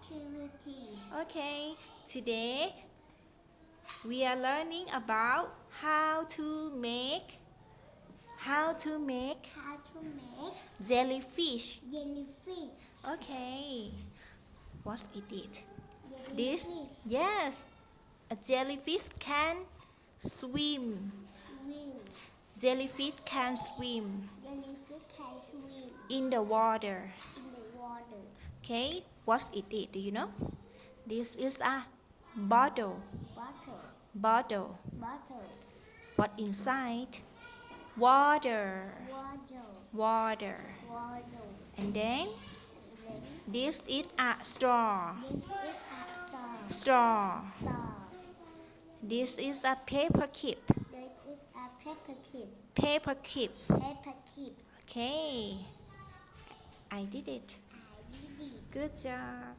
activity. Okay, today we are learning about how to make How to make jellyfish. jellyfish. Okay, what's it? Jellyfish Yes, a jellyfish can swim. swim. Jellyfish can swim Jellyfish can swim in the water. in the water. Okay, what's it? Do you know? This is a bottle. Bottle. Bottle. Bottle. What inside? Water. Water. Water. Water. And then Then this is a straw. this is a star. Straw. Star. This is a paper clip. This is a paper clip. Paper clip. Paper clip. Okay. I did it. I did it. Good job.